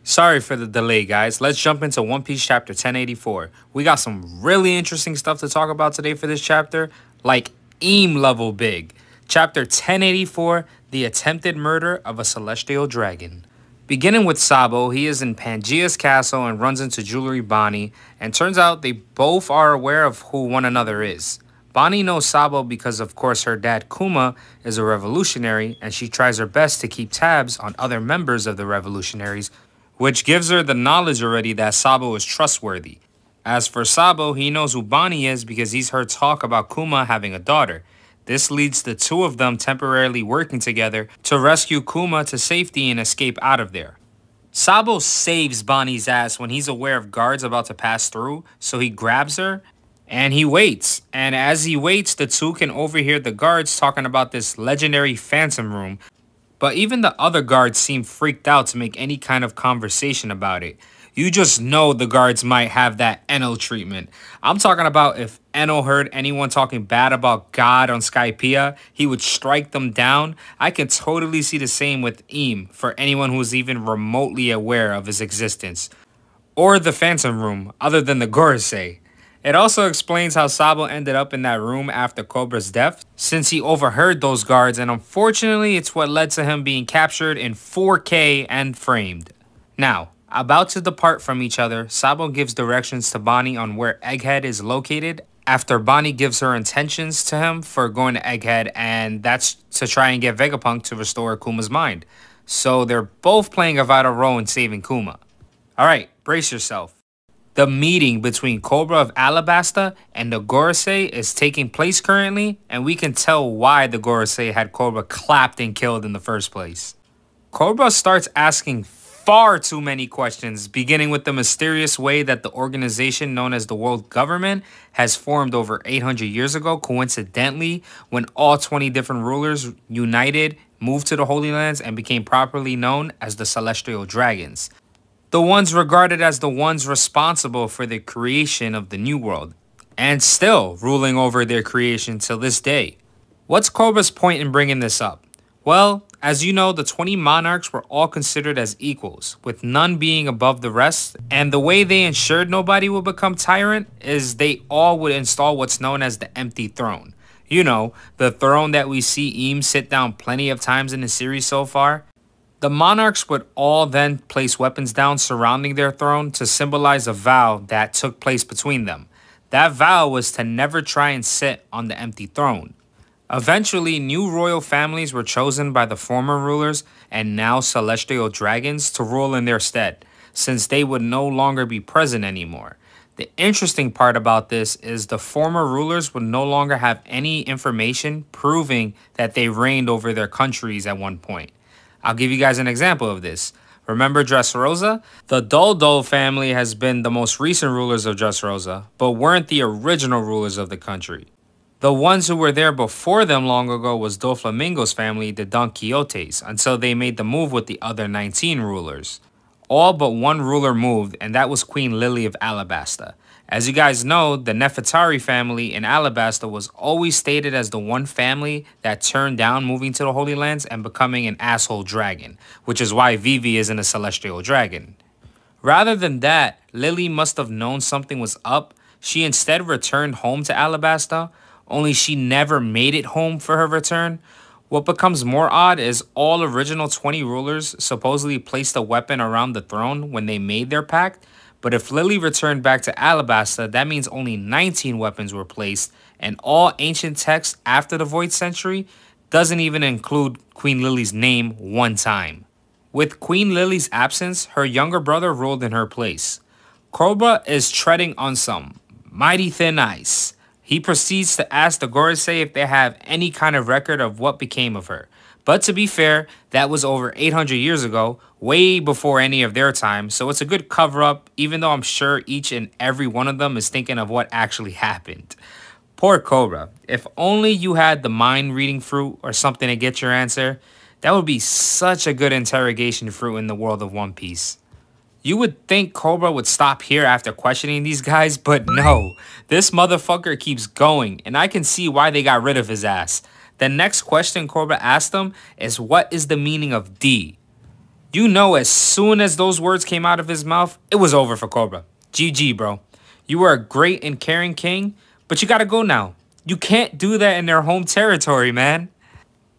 Sorry for the delay, guys. Let's jump into One Piece chapter 1084. We got some really interesting stuff to talk about today for this chapter, like level big. Chapter 1084, The Attempted Murder of a Celestial Dragon. Beginning with Sabo, he is in Pangea's castle and runs into Jewelry Bonnie, and turns out they both are aware of who one another is. Bonnie knows Sabo because, of course, her dad Kuma is a revolutionary, and she tries her best to keep tabs on other members of the revolutionaries, which gives her the knowledge already that Sabo is trustworthy. As for Sabo, he knows who Bonnie is because he's heard talk about Kuma having a daughter. This leads the two of them temporarily working together to rescue Kuma to safety and escape out of there. Sabo saves Bonnie's ass when he's aware of guards about to pass through, so he grabs her and he waits. And as he waits, the two can overhear the guards talking about this legendary phantom room. But even the other guards seem freaked out to make any kind of conversation about it. You just know the guards might have that Enno treatment. I'm talking about if Enno heard anyone talking bad about God on Skypiea, he would strike them down. I can totally see the same with for anyone who's even remotely aware of his existence. Or the Phantom Room, other than the Gorosei. It also explains how Sabo ended up in that room after Cobra's death, since he overheard those guards, and unfortunately it's what led to him being captured in 4K and framed. Now, about to depart from each other, Sabo gives directions to Bonnie on where Egghead is located after Bonnie gives her intentions to him for going to Egghead, and that's to try and get Vegapunk to restore Kuma's mind. So they're both playing a vital role in saving Kuma. Alright, brace yourself. The meeting between Cobra of Alabasta and the Gorosei is taking place currently, and we can tell why the Gorosei had Cobra clapped and killed in the first place. Cobra starts asking far too many questions, beginning with the mysterious way that the organization known as the World Government has formed over 800 years ago, coincidentally, when all 20 different rulers united, moved to the Holy Lands, and became properly known as the Celestial Dragons. The ones regarded as the ones responsible for the creation of the New World, and still ruling over their creation till this day. What's Cobra's point in bringing this up? Well, as you know, the 20 monarchs were all considered as equals, with none being above the rest, and the way they ensured nobody would become tyrant is they all would install what's known as the empty throne. You know, the throne that we see IMU'S sit down plenty of times in the series so far. The monarchs would all then place weapons down surrounding their throne to symbolize a vow that took place between them. That vow was to never try and sit on the empty throne. Eventually, new royal families were chosen by the former rulers and now celestial dragons to rule in their stead, since they would no longer be present anymore. The interesting part about this is the former rulers would no longer have any information proving that they reigned over their countries at one point. I'll give you guys an example of this. Remember Dressrosa? The Dol family has been the most recent rulers of Dressrosa, but weren't the original rulers of the country. The ones who were there before them long ago was Doflamingo's family, the Don Quixotes, until they made the move with the other 19 rulers. All but one ruler moved, and that was Queen Lily of Alabasta. As you guys know, the Nefertari family in Alabasta was always stated as the one family that turned down moving to the Holy Lands and becoming an asshole dragon, which is why Vivi isn't a celestial dragon. Rather than that, Lily must have known something was up. She instead returned home to Alabasta, only she never made it home for her return. What becomes more odd is all original 20 rulers supposedly placed a weapon around the throne when they made their pact. But if Lily returned back to Alabasta, that means only 19 weapons were placed, and all ancient texts after the Void Century doesn't even include Queen Lily's name one time. With Queen Lily's absence, her younger brother ruled in her place. Cobra is treading on some mighty thin ice. He proceeds to ask the Gorosei if they have any kind of record of what became of her. But to be fair, that was over 800 years ago, way before any of their time, so it's a good cover-up, even though I'm sure each and every one of them is thinking of what actually happened. Poor Cobra. If only you had the mind-reading fruit or something to get your answer, that would be such a good interrogation fruit in the world of One Piece. You would think Cobra would stop here after questioning these guys, but no. This motherfucker keeps going, and I can see why they got rid of his ass. The next question Cobra asked him is, what is the meaning of D? You know, as soon as those words came out of his mouth, it was over for Cobra. GG, bro. You were a great and caring king, but you gotta go now. You can't do that in their home territory, man.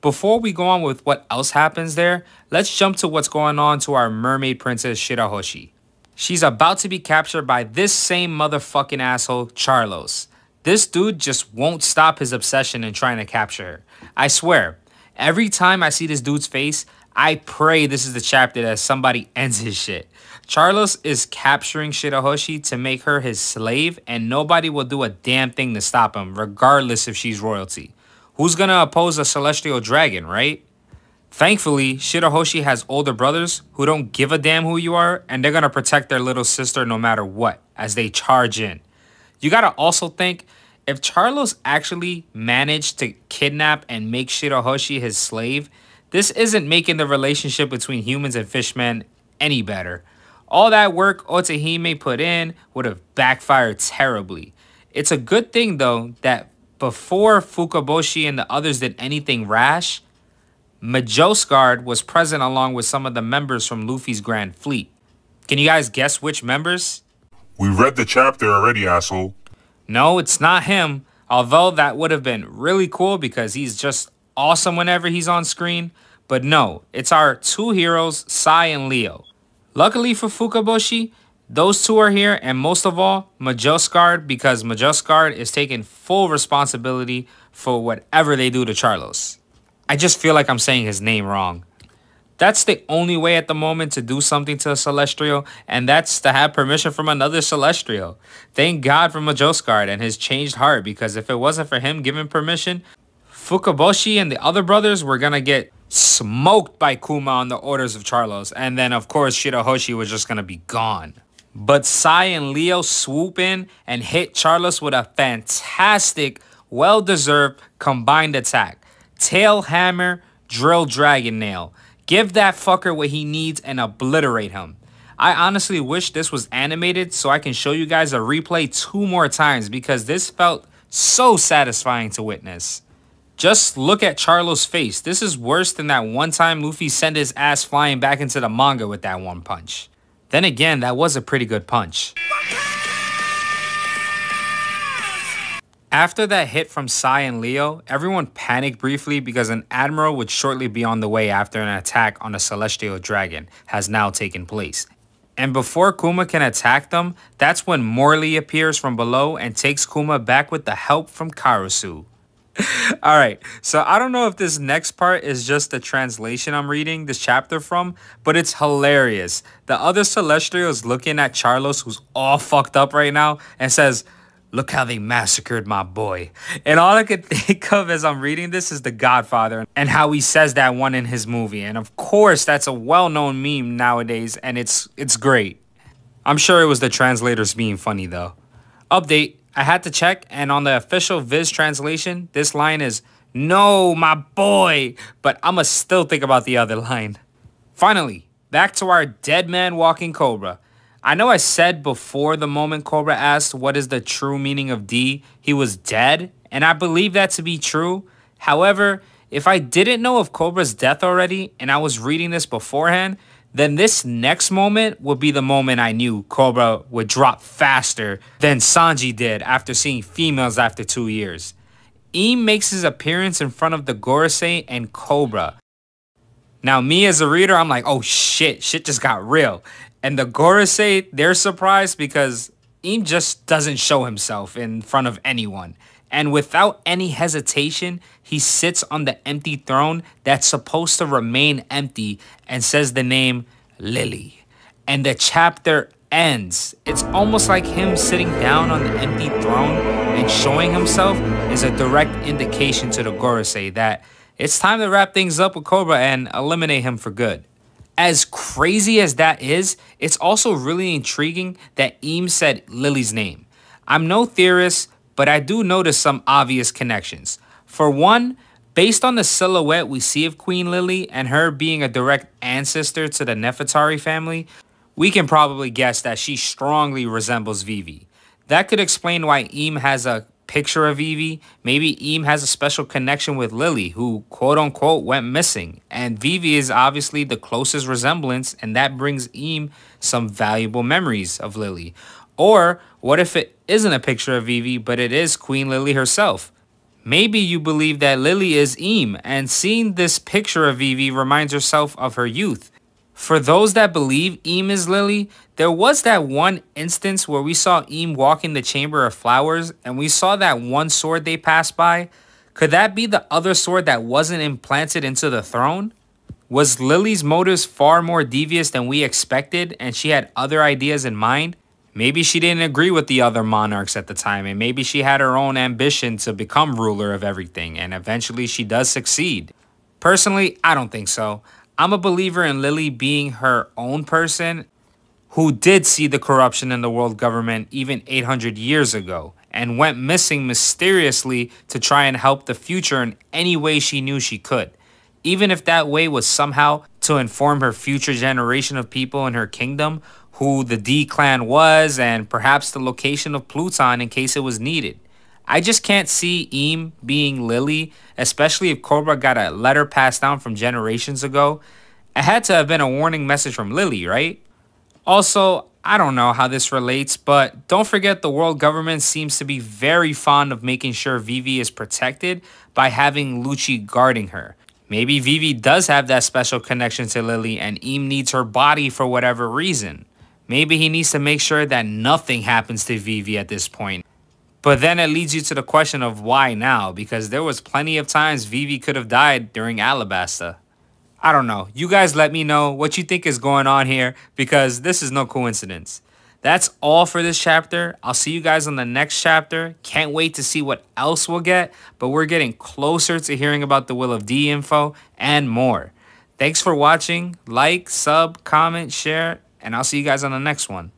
Before we go on with what else happens there, let's jump to what's going on to our mermaid princess Shirahoshi. She's about to be captured by this same motherfucking asshole, Charlos. This dude just won't stop his obsession in trying to capture her. I swear, every time I see this dude's face, I pray this is the chapter that somebody ends his shit. Charlos is capturing Shirahoshi to make her his slave, and nobody will do a damn thing to stop him, regardless if she's royalty. Who's gonna oppose a celestial dragon, right? Thankfully, Shirahoshi has older brothers who don't give a damn who you are, and they're gonna protect their little sister no matter what, as they charge in. You gotta also think, if Charlos actually managed to kidnap and make Shirahoshi his slave, this isn't making the relationship between humans and fishmen any better. All that work Otahime put in would have backfired terribly. It's a good thing, though, that before Fukaboshi and the others did anything rash, Majosguard was present along with some of the members from Luffy's Grand Fleet. Can you guys guess which members? We read the chapter already, asshole. No, it's not him, although that would have been really cool because he's just awesome whenever he's on screen. But no, it's our two heroes, Sai and Leo. Luckily for Fukaboshi, those two are here, and most of all, Majosguard, because Majosguard is taking full responsibility for whatever they do to Charlos. I just feel like I'm saying his name wrong. That's the only way at the moment to do something to a Celestial, and that's to have permission from another Celestial. Thank God for Majosguard and his changed heart, because if it wasn't for him giving permission, Fukaboshi and the other brothers were gonna get smoked by Kuma on the orders of Charlos, and then of course Shirahoshi was just gonna be gone. But Sai and Leo swoop in and hit Charlos with a fantastic, well-deserved combined attack. Tail Hammer, Drill Dragon Nail. Give that fucker what he needs and obliterate him. I honestly wish this was animated so I can show you guys a replay 2 more times because this felt so satisfying to witness. Just look at Charlos' face. This is worse than that one time Luffy sent his ass flying back into the manga with that one punch. Then again, that was a pretty good punch. After that hit from Sai and Leo, everyone panicked briefly because an admiral would shortly be on the way after an attack on a celestial dragon has now taken place. And before Kuma can attack them, that's when Morley appears from below and takes Kuma back with the help from Karasu. Alright, so I don't know if this next part is just the translation I'm reading this chapter from, but it's hilarious. The other Celestial is looking at Charlos, who's all fucked up right now, and says, "Look how they massacred my boy." And all I could think of as I'm reading this is The Godfather and how he says that one in his movie. And of course, that's a well-known meme nowadays, and it's great. I'm sure it was the translators being funny, though. Update. I had to check, and on the official Viz translation, this line is, "No, my boy," but I'ma still think about the other line. Finally, back to our dead man walking Cobra. I know I said before the moment Cobra asked what is the true meaning of D, he was dead, and I believe that to be true. However, if I didn't know of Cobra's death already, and I was reading this beforehand, then this next moment would be the moment I knew Cobra would drop faster than Sanji did after seeing females after 2 years. Im makes his appearance in front of the Gorosei and Cobra. Now me as a reader, I'm like, oh shit just got real. And the Gorosei, they're surprised because Im just doesn't show himself in front of anyone. And without any hesitation, he sits on the empty throne that's supposed to remain empty and says the name Lily. And the chapter ends. It's almost like him sitting down on the empty throne and showing himself is a direct indication to the Gorosei that it's time to wrap things up with Cobra and eliminate him for good. As crazy as that is, it's also really intriguing that Im said Lily's name. I'm no theorist, but I do notice some obvious connections. For one, based on the silhouette we see of Queen Lily and her being a direct ancestor to the Nefertari family, we can probably guess that she strongly resembles Vivi. That could explain why Im has a picture of Vivi, maybe Im has a special connection with Lily, who quote unquote went missing. And Vivi is obviously the closest resemblance, and that brings Im some valuable memories of Lily. Or what if it isn't a picture of Vivi, but it is Queen Lily herself? Maybe you believe that Lily is Im, and seeing this picture of Vivi reminds herself of her youth. For those that believe Im is Lily, there was that one instance where we saw Im walk in the Chamber of Flowers, and we saw that one sword they passed by. Could that be the other sword that wasn't implanted into the throne? Was Lily's motives far more devious than we expected, and she had other ideas in mind? Maybe she didn't agree with the other monarchs at the time, and maybe she had her own ambition to become ruler of everything, and eventually she does succeed. Personally, I don't think so. I'm a believer in Lily being her own person who did see the corruption in the world government even 800 years ago and went missing mysteriously to try and help the future in any way she knew she could. Even if that way was somehow to inform her future generation of people in her kingdom who the D clan was and perhaps the location of Pluton in case it was needed. I just can't see Im being Lily, especially if Cobra got a letter passed down from generations ago. It had to have been a warning message from Lily, right? Also, I don't know how this relates, but don't forget the world government seems to be very fond of making sure Vivi is protected by having Lucci guarding her. Maybe Vivi does have that special connection to Lily and Im needs her body for whatever reason. Maybe he needs to make sure that nothing happens to Vivi at this point. But then it leads you to the question of why now, because there was plenty of times Vivi could have died during Alabasta. I don't know. You guys let me know what you think is going on here, because this is no coincidence. That's all for this chapter. I'll see you guys on the next chapter. Can't wait to see what else we'll get, but we're getting closer to hearing about the Will of D info and more. Thanks for watching. Like, sub, comment, share, and I'll see you guys on the next one.